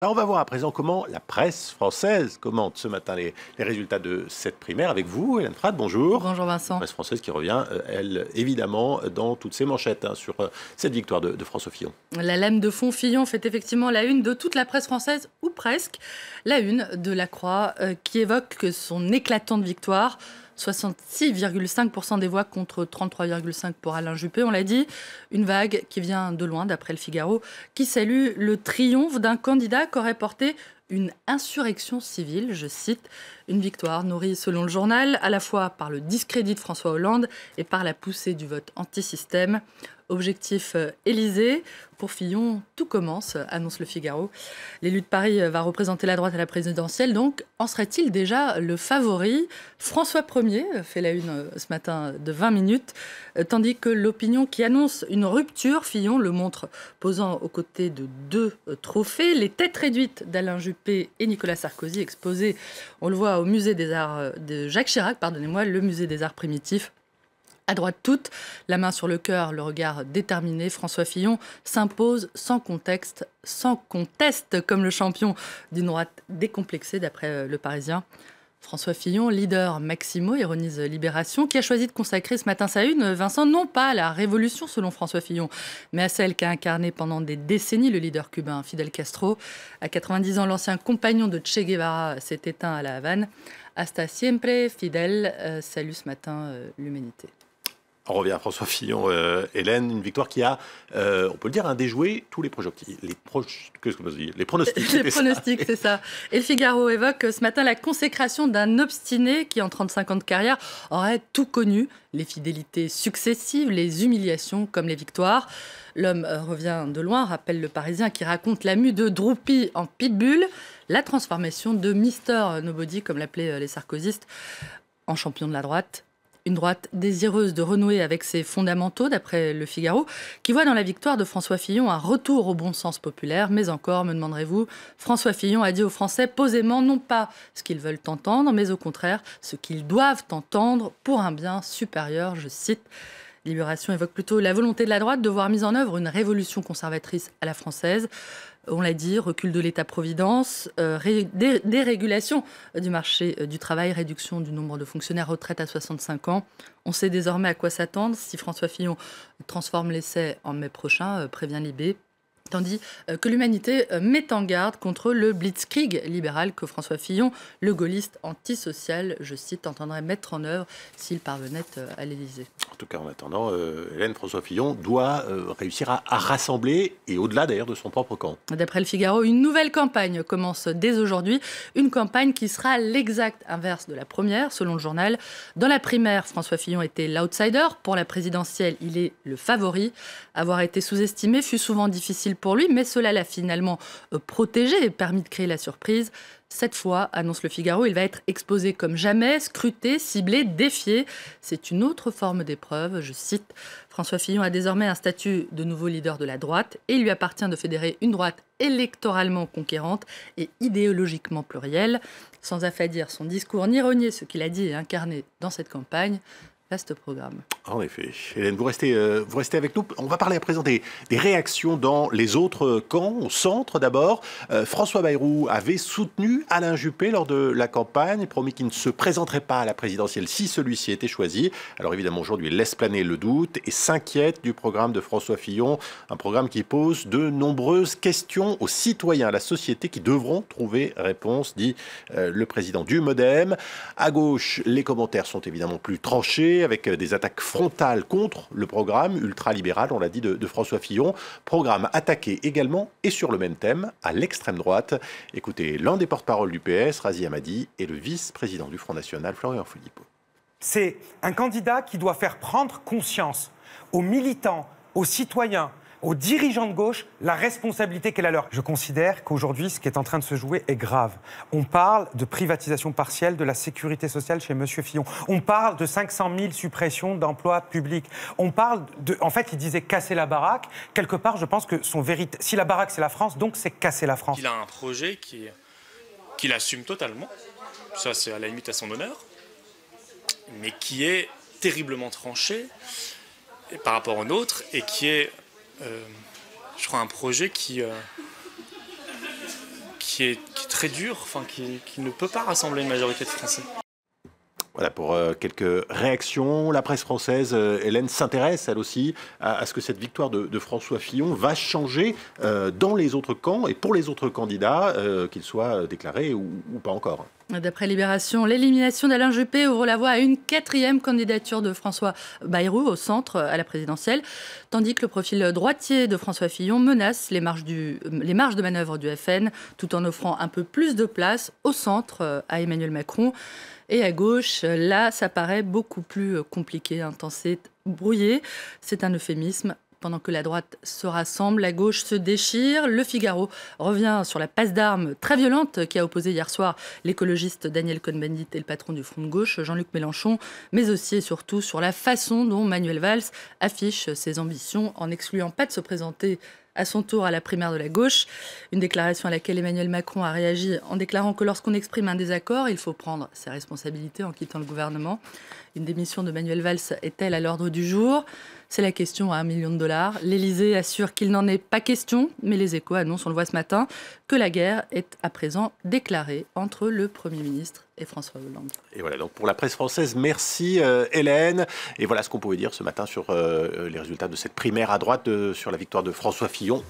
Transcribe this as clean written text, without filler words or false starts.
Alors, on va voir à présent comment la presse française commente ce matin les résultats de cette primaire avec vous, Hélène Frade, bonjour. Bonjour Vincent. Presse française qui revient, elle, évidemment, dans toutes ses manchettes sur cette victoire de François Fillon. La lame de fond Fillon fait effectivement la une de toute la presse française, ou presque. La une de La Croix qui évoque son éclatante victoire. 66,5% des voix contre 33,5% pour Alain Juppé, on l'a dit. Une vague qui vient de loin, d'après le Figaro, qui salue le triomphe d'un candidat qu'aurait porté une insurrection civile, je cite, une victoire nourrie, selon le journal, à la fois par le discrédit de François Hollande et par la poussée du vote anti-système. Objectif Élysée. Pour Fillon, tout commence, annonce le Figaro. L'élu de Paris va représenter la droite à la présidentielle, donc en serait-il déjà le favori? François Ier fait la une ce matin de 20 minutes, tandis que l'opinion qui annonce une rupture, Fillon le montre posant aux côtés de deux trophées, les têtes réduites d'Alain Juppé et Nicolas Sarkozy, exposées, on le voit, au musée des Arts de Jacques Chirac, le musée des Arts primitifs. À droite toute, la main sur le cœur, le regard déterminé, François Fillon s'impose sans contexte, sans conteste, comme le champion d'une droite décomplexée, d'après Le Parisien. François Fillon, leader Maximo, ironise Libération, qui a choisi de consacrer ce matin sa une, Vincent, non pas à la révolution selon François Fillon, mais à celle qu'a incarnée pendant des décennies le leader cubain Fidel Castro. À 90 ans, l'ancien compagnon de Che Guevara s'est éteint à La Havane. Hasta siempre, Fidel, salue ce matin l'humanité. On revient à François Fillon, Hélène, une victoire qui a, on peut le dire, déjoué tous les pronostics. Les pronostics. Les pronostics, c'est ça. Et le Figaro évoque ce matin la consécration d'un obstiné qui, en 35 ans de carrière, aurait tout connu. Les fidélités successives, les humiliations comme les victoires. L'homme revient de loin, rappelle Le Parisien, qui raconte la mue de Droupi en pitbull, la transformation de Mister Nobody, comme l'appelaient les sarkozystes, en champion de la droite. Une droite désireuse de renouer avec ses fondamentaux, d'après Le Figaro, qui voit dans la victoire de François Fillon un retour au bon sens populaire. Mais encore, me demanderez-vous, François Fillon a dit aux Français posément non pas ce qu'ils veulent entendre, mais au contraire ce qu'ils doivent entendre pour un bien supérieur, je cite. Libération évoque plutôt la volonté de la droite de voir mise en œuvre une révolution conservatrice à la française. On l'a dit, recul de l'État-providence, dérégulation du marché du travail, réduction du nombre de fonctionnaires, retraite à 65 ans. On sait désormais à quoi s'attendre si François Fillon transforme l'essai en mai prochain, prévient Libé. Tandis que l'humanité met en garde contre le blitzkrieg libéral que François Fillon, le gaulliste antisocial, je cite, entendrait mettre en œuvre s'il parvenait à l'Élysée. En tout cas, en attendant, Hélène, François Fillon doit réussir à rassembler, et au-delà d'ailleurs de son propre camp. D'après Le Figaro, une nouvelle campagne commence dès aujourd'hui. Une campagne qui sera l'exact inverse de la première, selon le journal. Dans la primaire, François Fillon était l'outsider. Pour la présidentielle, il est le favori. Avoir été sous-estimé fut souvent difficile pour lui, mais cela l'a finalement protégé et permis de créer la surprise. Cette fois, annonce Le Figaro, il va être exposé comme jamais, scruté, ciblé, défié. C'est une autre forme d'épreuve, je cite. François Fillon a désormais un statut de nouveau leader de la droite et il lui appartient de fédérer une droite électoralement conquérante et idéologiquement plurielle. Sans affadir son discours ni renier ce qu'il a dit et incarné dans cette campagne. Vaste programme. En effet. Hélène, vous restez avec nous. On va parler à présent des réactions dans les autres camps, au centre d'abord. François Bayrou avait soutenu Alain Juppé lors de la campagne, promis qu'il ne se présenterait pas à la présidentielle si celui-ci était choisi. Alors évidemment, aujourd'hui, il laisse planer le doute et s'inquiète du programme de François Fillon, un programme qui pose de nombreuses questions aux citoyens, à la société, qui devront trouver réponse, dit le président du MoDem. À gauche, les commentaires sont évidemment plus tranchés, avec des attaques frontales contre le programme ultralibéral, on l'a dit, de François Fillon. Programme attaqué également et sur le même thème à l'extrême droite. Écoutez, l'un des porte-parole du PS, Razi Hammadi, et le vice-président du Front National, Florian Philippot. C'est un candidat qui doit faire prendre conscience aux militants, aux citoyens, aux dirigeants de gauche, la responsabilité qu'elle a leur. Je considère qu'aujourd'hui, ce qui est en train de se jouer est grave. On parle de privatisation partielle de la sécurité sociale chez M. Fillon. On parle de 500 000 suppressions d'emplois publics. On parle de... En fait, il disait casser la baraque. Quelque part, je pense que son vérité... Si la baraque, c'est la France, donc c'est casser la France. Il a un projet qu'il assume totalement. Ça, c'est à la limite à son honneur. Mais qui est terriblement tranché par rapport au nôtre et qui est... je crois un projet qui qui est très dur, qui ne peut pas rassembler une majorité de Français. Voilà pour quelques réactions. La presse française, Hélène, s'intéresse elle aussi à ce que cette victoire de François Fillon va changer dans les autres camps et pour les autres candidats, qu'ils soient déclarés ou pas encore. D'après Libération, l'élimination d'Alain Juppé ouvre la voie à une 4e candidature de François Bayrou au centre à la présidentielle, tandis que le profil droitier de François Fillon menace les marges de manœuvre du FN, tout en offrant un peu plus de place au centre à Emmanuel Macron. Et à gauche, là, ça paraît beaucoup plus compliqué, c'est brouillé. C'est un euphémisme. Pendant que la droite se rassemble, la gauche se déchire. Le Figaro revient sur la passe d'armes très violente qui a opposé hier soir l'écologiste Daniel Cohn-Bendit et le patron du Front de gauche, Jean-Luc Mélenchon, mais aussi et surtout sur la façon dont Manuel Valls affiche ses ambitions en n'excluant pas de se présenter à son tour à la primaire de la gauche. Une déclaration à laquelle Emmanuel Macron a réagi en déclarant que lorsqu'on exprime un désaccord, il faut prendre ses responsabilités en quittant le gouvernement. Une démission de Manuel Valls est-elle à l'ordre du jour ? C'est la question à $1 million. L'Élysée assure qu'il n'en est pas question, mais les Échos annoncent, on le voit ce matin, que la guerre est à présent déclarée entre le Premier ministre et François Hollande. Et voilà, donc pour la presse française, merci Hélène. Et voilà ce qu'on pouvait dire ce matin sur les résultats de cette primaire à droite, sur la victoire de François Fillon.